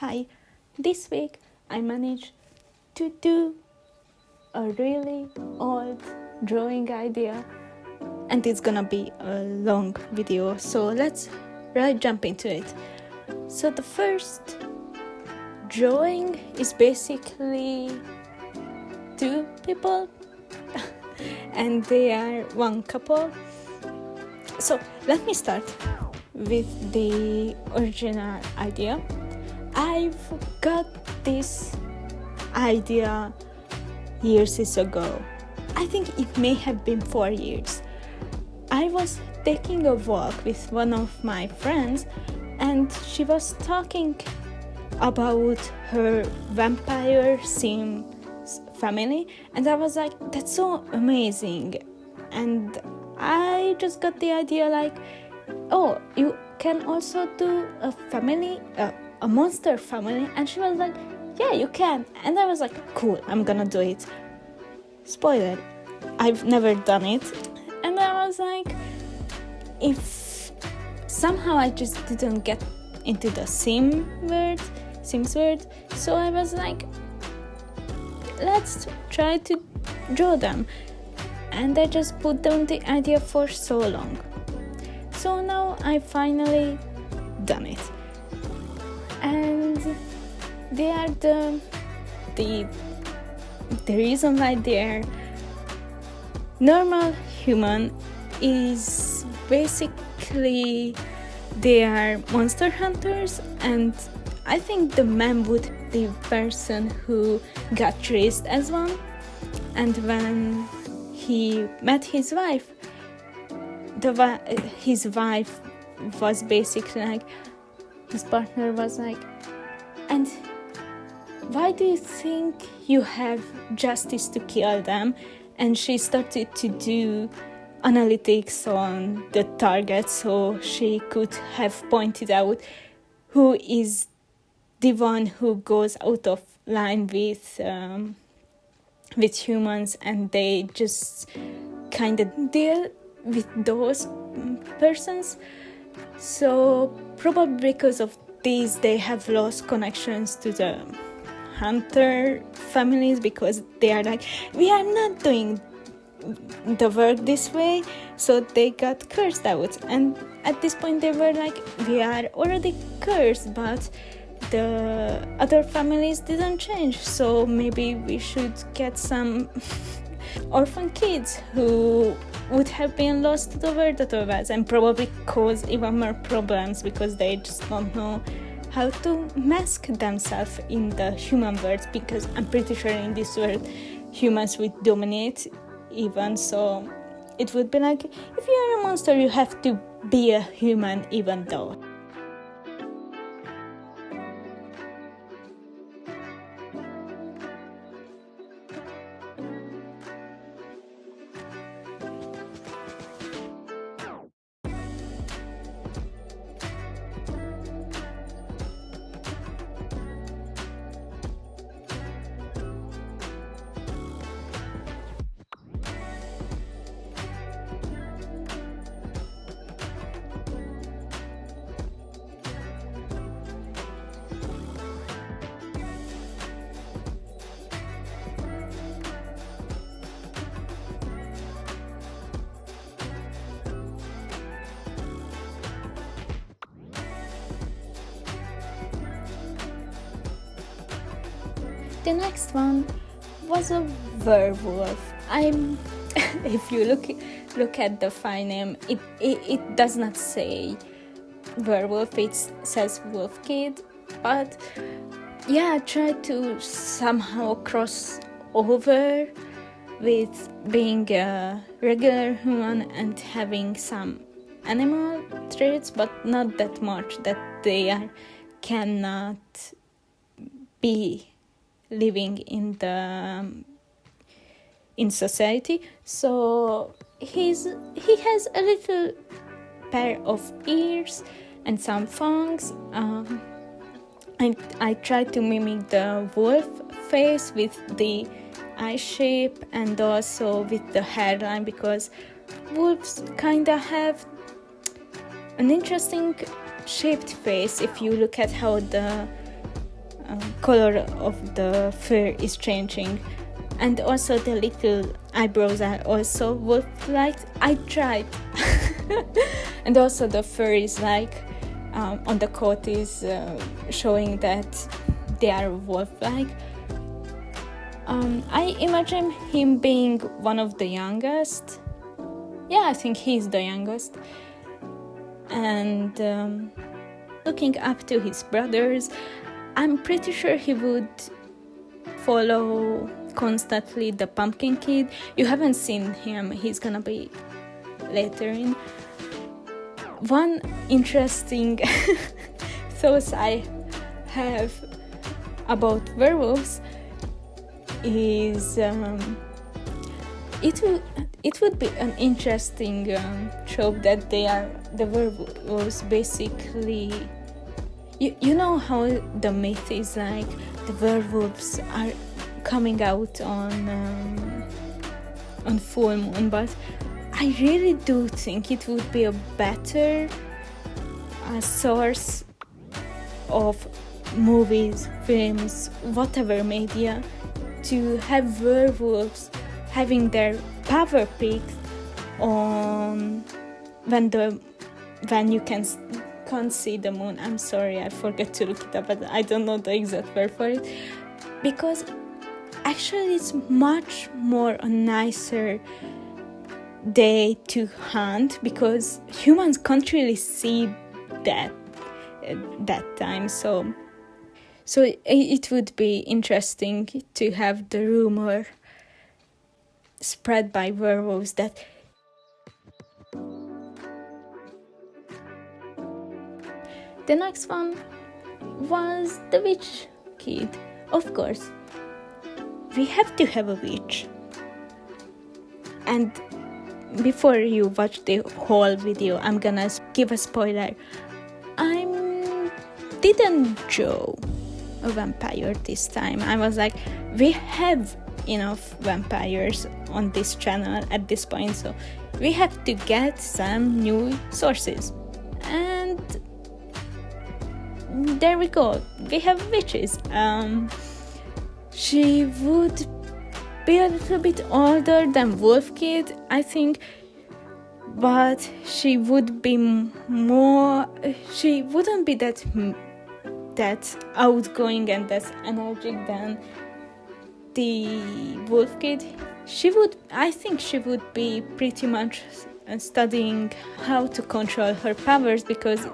Hi, this week I managed to do a really old drawing idea, and it's gonna be a long video, so let's right jump into it. So the first drawing is basically two people and they are one couple. So let me start with the original idea. I've got this idea years ago. I think it may have been 4 years. I was taking a walk with one of my friends and she was talking about her vampire Sims family, and I was like, that's so amazing. And I just got the idea like, oh, you can also do a family, a monster family. And she was like, yeah, you can. And I was like, cool, I'm gonna do it. Spoiler, I've never done it. And I was like, if somehow I just didn't get into the Sims word, so I was like, let's try to draw them. And I just put down the idea for so long. So now I finally done it. And they are the reason why they're normal human is basically they are monster hunters, and I think the man would be the person who got raised as one. And when he met his wife, his wife was basically like, his partner was like, and why do you think you have justice to kill them? And she started to do analytics on the target so she could have pointed out who is the one who goes out of line with humans, and they just kind of deal with those persons. So probably because of this they have lost connections to the hunter families, because they are like, we are not doing the work this way, so they got cursed out. And at this point they were like, we are already cursed, but the other families didn't change, so maybe we should get some orphan kids who would have been lost to the world otherwise, and probably cause even more problems because they just don't know how to mask themselves in the human world, because I'm pretty sure in this world humans would dominate even. So it would be like, if you are a monster you have to be a human even though. The next one was a werewolf. If you look at the file name, it does not say werewolf, it says wolf kid. But yeah, I tried to somehow cross over with being a regular human and having some animal traits, but not that much that they cannot be living in society. So he has a little pair of ears and some fangs. I tried to mimic the wolf face with the eye shape and also with the hairline, because wolves kind of have an interesting shaped face if you look at how the color of the fur is changing, and also the little eyebrows are also wolf-like. I tried. And also the fur is like on the coat is showing that they are wolf-like. I imagine him being one of the youngest. Yeah, I think he's the youngest. And looking up to his brothers, I'm pretty sure he would follow constantly the pumpkin kid. You haven't seen him, he's gonna be later in. One interesting thought I have about werewolves is it would be an interesting trope that they are the werewolves basically. You know how the myth is like the werewolves are coming out on full moon, but I really do think it would be a better source of movies, films, whatever media, to have werewolves having their power peaks on when you can't see the moon. I'm sorry, I forgot to look it up, but I don't know the exact word for it, because actually it's much more a nicer day to hunt, because humans can't really see that time. So it would be interesting to have the rumor spread by werewolves that the next one was the witch kid. Of course, we have to have a witch. And before you watch the whole video, I'm gonna give a spoiler. I didn't draw a vampire this time. I was like, we have enough vampires on this channel at this point, so we have to get some new sources. And there we go, we have witches. She would be a little bit older than Wolf Kid, I think, but she would be she wouldn't be that outgoing and that energetic than the Wolf Kid. I think she would be pretty much studying how to control her powers, because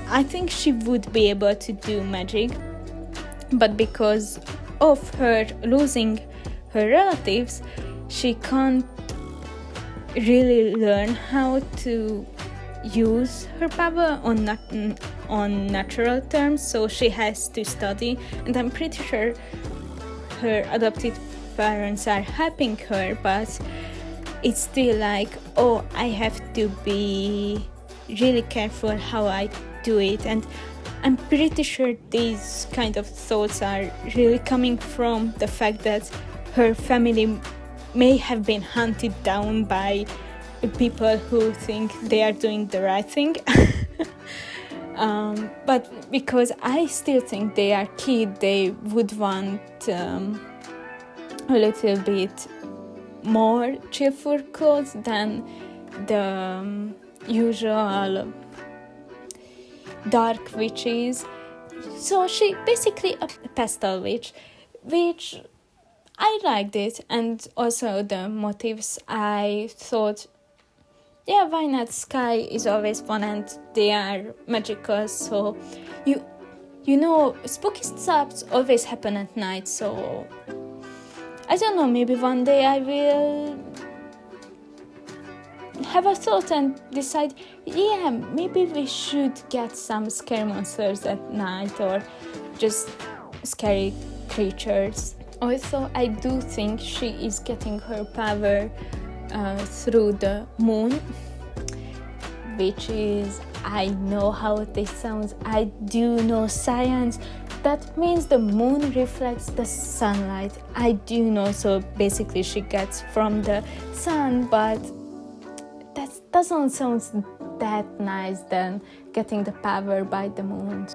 I think she would be able to do magic, but because of her losing her relatives, she can't really learn how to use her power on natural terms, so she has to study, and I'm pretty sure her adopted parents are helping her, but it's still like, oh, I have to be really careful how I do it. And I'm pretty sure these kind of thoughts are really coming from the fact that her family may have been hunted down by people who think they are doing the right thing. But because I still think they are kids, they would want a little bit more cheerful clothes than the usual dark witches. So she basically a pastel witch, which I liked it, and also the motifs. I thought, yeah, why not? Sky is always fun and they are magical, so you know, spooky stuff always happen at night, so I don't know, maybe one day I will have a thought and decide, yeah, maybe we should get some scary monsters at night, or just scary creatures. Also, I do think she is getting her power through the moon, which is, I know how this sounds, I do know science. That means the moon reflects the sunlight. I do know, so basically she gets from the sun, but that doesn't sound that nice than getting the power by the moon.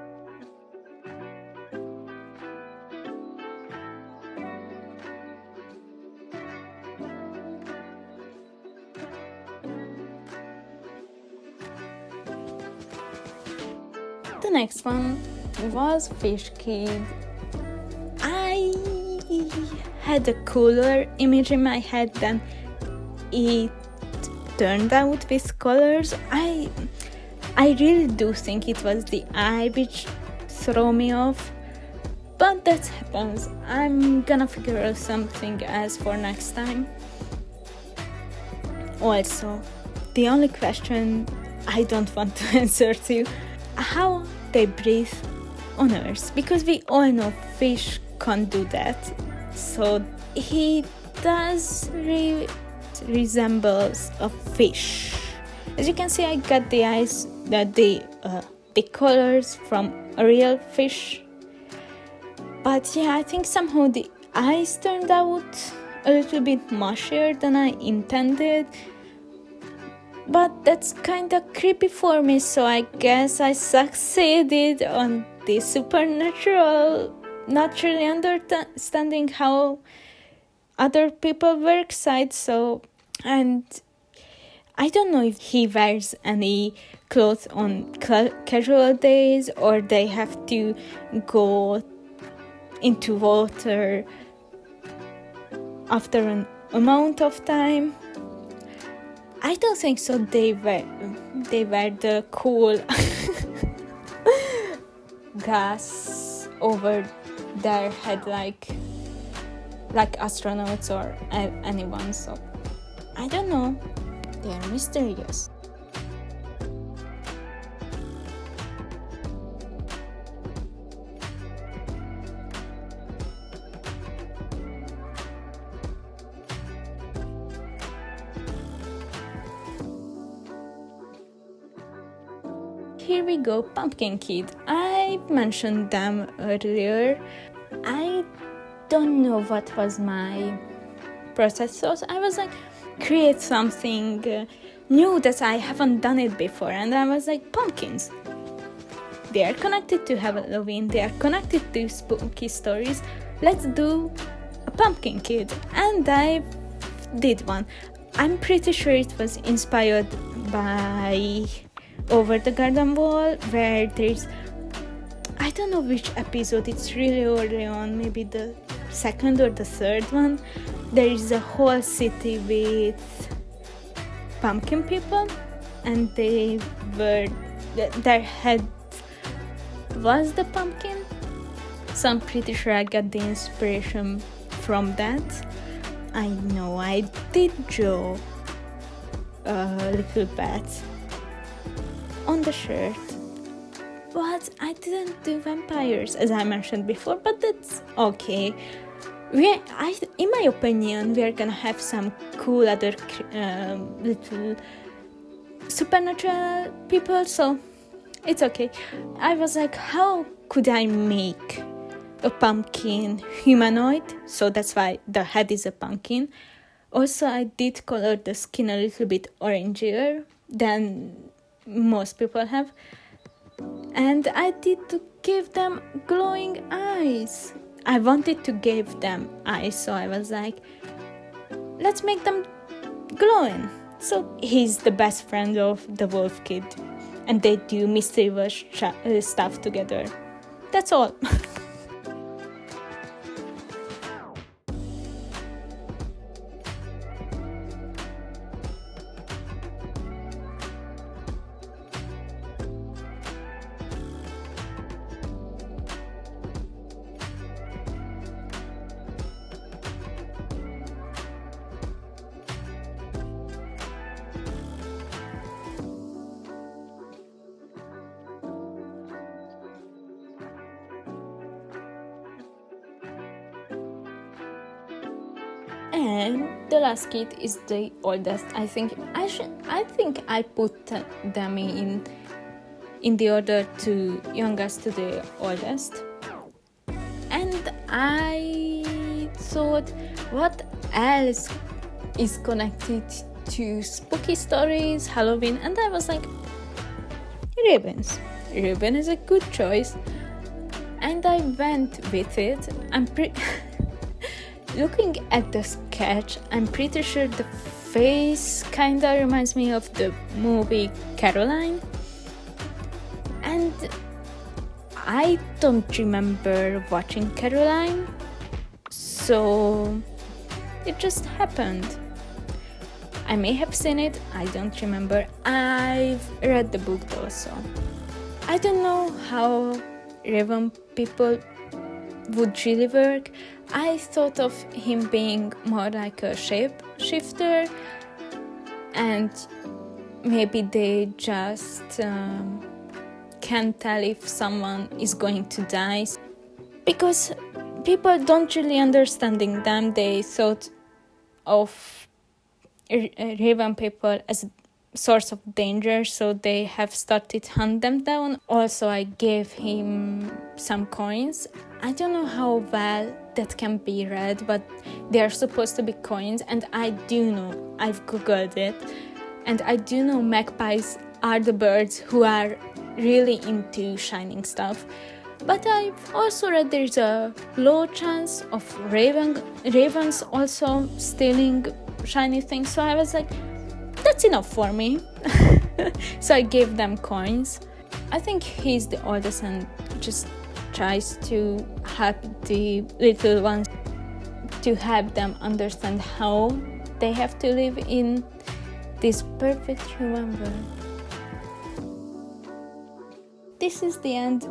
The next one was Fish Kid. I had a cooler image in my head than it turned out with colors. I really do think it was the eye which threw me off, but that happens. I'm gonna figure out something else for next time. Also, the only question I don't want to answer to, how they breathe on Earth, because we all know fish can't do that. So he does resembles a fish. As you can see, I got the eyes, the colors from a real fish. But yeah, I think somehow the eyes turned out a little bit mushier than I intended. But that's kind of creepy for me, so I guess I succeeded on the supernatural, not really understanding how other people work side. So, and I don't know if he wears any clothes on casual days, or they have to go into water after an amount of time. I don't think so. They wear the cool gas over their head like astronauts or anyone. So I don't know. They are mysterious. Here we go, Pumpkin Kid. I mentioned them earlier. I don't know what was my process. So I was like, create something new that I haven't done it before. And I was like, pumpkins. They are connected to Halloween. They are connected to spooky stories. Let's do a Pumpkin Kid. And I did one. I'm pretty sure it was inspired by Over the Garden Wall, where there's, I don't know which episode, it's really early on, maybe the second or the third one. There is a whole city with pumpkin people, and their head was the pumpkin. So I'm pretty sure I got the inspiration from that. I know I did draw a little bat on the shirt, but I didn't do vampires, as I mentioned before, but that's okay. In my opinion, we are gonna have some cool other little supernatural people, so it's okay. I was like, how could I make a pumpkin humanoid? So that's why the head is a pumpkin. Also, I did color the skin a little bit orangier than most people have, and I did to give them glowing eyes. I wanted to give them eyes, so I was like, let's make them glowing. So he's the best friend of the wolf kid, and they do mischievous stuff together. That's all. And the last kid is the oldest. I think I put them in the order to youngest to the oldest. And I thought, what else is connected to spooky stories, Halloween? And I was like, ribbons. Ribbon is a good choice. And I went with it. Looking at the sketch, I'm pretty sure the face kinda reminds me of the movie Caroline. And I don't remember watching Caroline, so it just happened. I may have seen it, I don't remember. I've read the book though, so I don't know how Raven people would really work. I thought of him being more like a shapeshifter, and maybe they just can't tell if someone is going to die, because people don't really understanding them. They thought of Raven people as a source of danger, so they have started hunt them down. Also, I gave him some coins. I don't know how well that can be read, but they are supposed to be coins, and I do know, I've googled it, and I do know magpies are the birds who are really into shining stuff. But I've also read there's a low chance of ravens also stealing shiny things, so I was like, that's enough for me. So I gave them coins. I think he's the oldest and just tries to help the little ones, to help them understand how they have to live in this perfect human world. This is the end.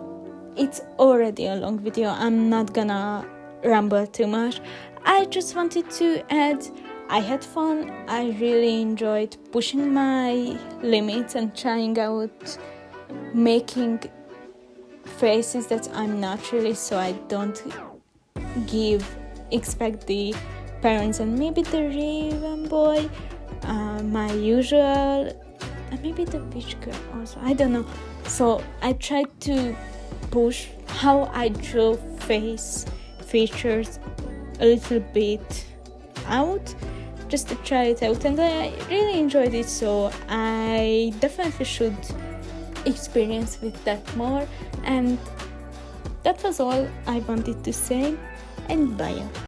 It's already a long video. I'm not gonna ramble too much. I just wanted to add, I had fun. I really enjoyed pushing my limits and trying out making faces that I'm not really, so I don't expect the parents and maybe the Raven boy, my usual, and maybe the witch girl also, I don't know. So I tried to push how I draw face features a little bit out, just to try it out, and I really enjoyed it, so I definitely should experience with that more. And that was all I wanted to say, and bye.